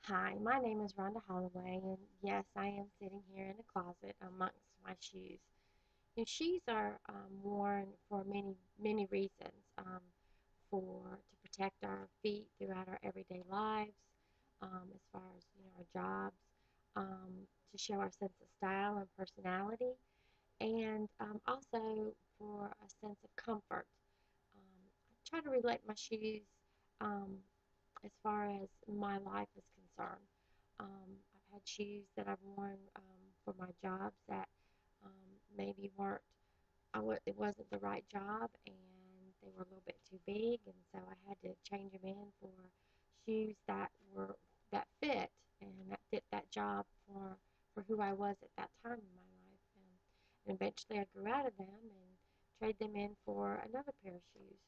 Hi, my name is Rhonda Holloway, and yes, I am sitting here in the closet amongst my shoes. And shoes are worn for many reasons. For to protect our feet throughout our everyday lives, as far as our jobs, to show our sense of style and personality, and also for a sense of comfort. I try to relate my shoes um, as far as my life is concerned. I've had shoes that I've worn for my jobs that maybe weren't, it wasn't the right job and they were a little bit too big, and so I had to change them in for shoes that fit and that fit that job for who I was at that time in my life. And eventually I grew out of them and trade them in for another pair of shoes.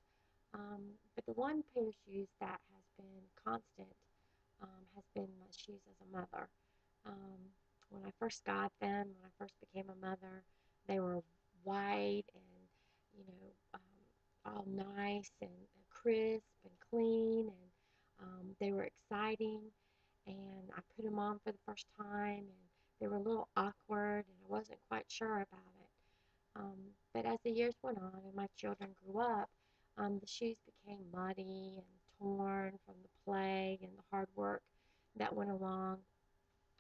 But the one pair of shoes that has been constant has been my shoes as a mother. Um, when I first got them, when I first became a mother, they were white and all nice and crisp and clean, and they were exciting. And I put them on for the first time, and they were a little awkward, and I wasn't quite sure about it. Um, but as the years went on and my children grew up, the shoes became muddy and torn from the play and the hard work that went along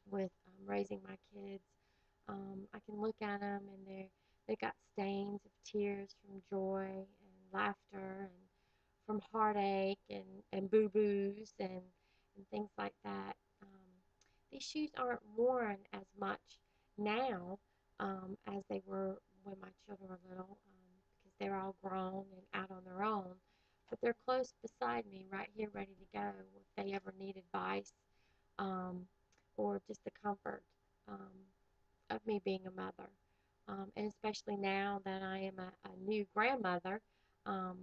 with raising my kids. I can look at them and they got stains of tears from joy and laughter and from heartache and boo-boos and things like that. These shoes aren't worn as much now as they were when my children were little, because they're all grown and out on their own. But they're close beside me right here, ready to go if they ever need advice, um, or just the comfort um, of me being a mother. And especially now that I am a new grandmother, um,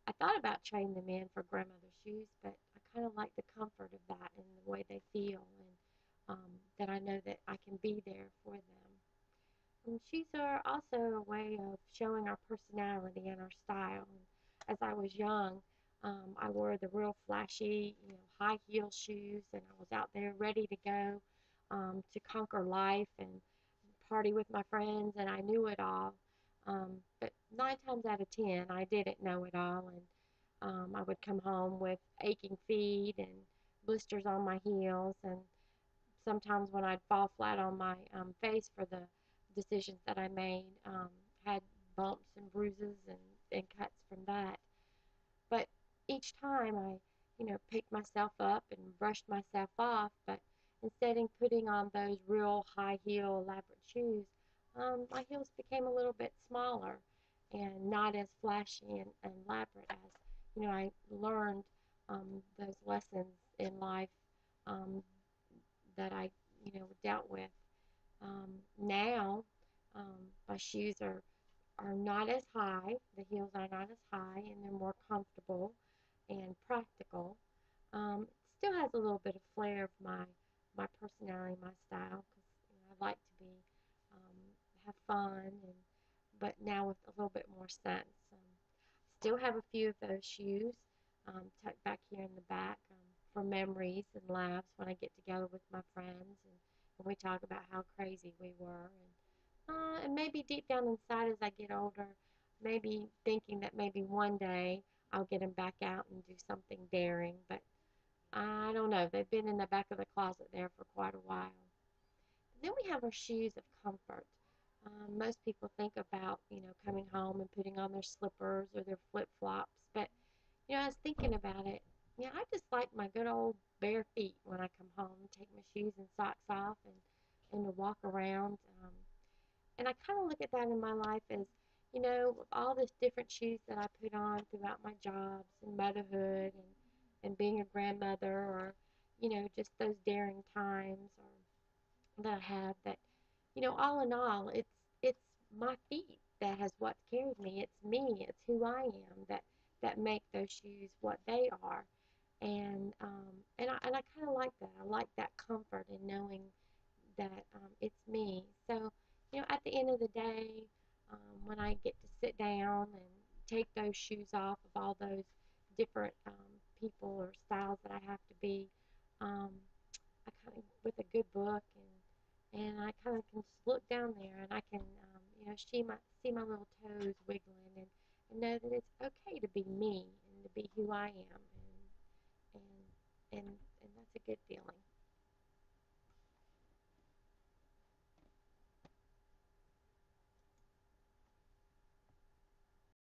I thought about trading them in for grandmother's shoes, but I kind of like the comfort of that and the way they feel, and that I know that I can be there for them. And shoes are also a way of showing our personality and our style. And as I was young, I wore the real flashy, high heel shoes, and I was out there ready to go to conquer life and party with my friends, and I knew it all. But 9 times out of 10, I didn't know it all, and I would come home with aching feet and blisters on my heels, and sometimes when I'd fall flat on my face for the decisions that I made, had bumps and bruises and cuts from that. But each time I, picked myself up and brushed myself off, but instead of putting on those real high heel elaborate shoes, my heels became a little bit smaller and not as flashy and elaborate as, I learned those lessons in life um, that I, dealt with. Now, my shoes are not as high. The heels are not as high, and they're more comfortable and practical. It still has a little bit of flair of my personality, my style, because I like to be um, have fun, and but now with a little bit more sense. Still have a few of those shoes tucked back here in the back for memories and laughs when I get together with my friends and we talk about how crazy we were. And maybe deep down inside as I get older, maybe thinking that maybe one day I'll get them back out and do something daring. But I don't know. They've been in the back of the closet there for quite a while. Then we have our shoes of comfort. Most people think about, coming home and putting on their slippers or their flip-flops. But, I was thinking about it. I just like my good old bare feet when I come home and take my shoes and socks off and to walk around. And I kind of look at that in my life as, with all the different shoes that I put on throughout my jobs and motherhood and being a grandmother, or, just those daring times or that I have, that, all in all, it's my feet that has what's carried me. It's me. It's who I am that make those shoes what they are. And I kind of like that. I like that comfort in knowing that it's me. So, at the end of the day, when I get to sit down and take those shoes off of all those different people or styles that I have to be, um, with a good book, and I kind of can just look down there and I can see my little toes wiggling, and know that it's okay to be me and to be who I am, and and and that's a good feeling.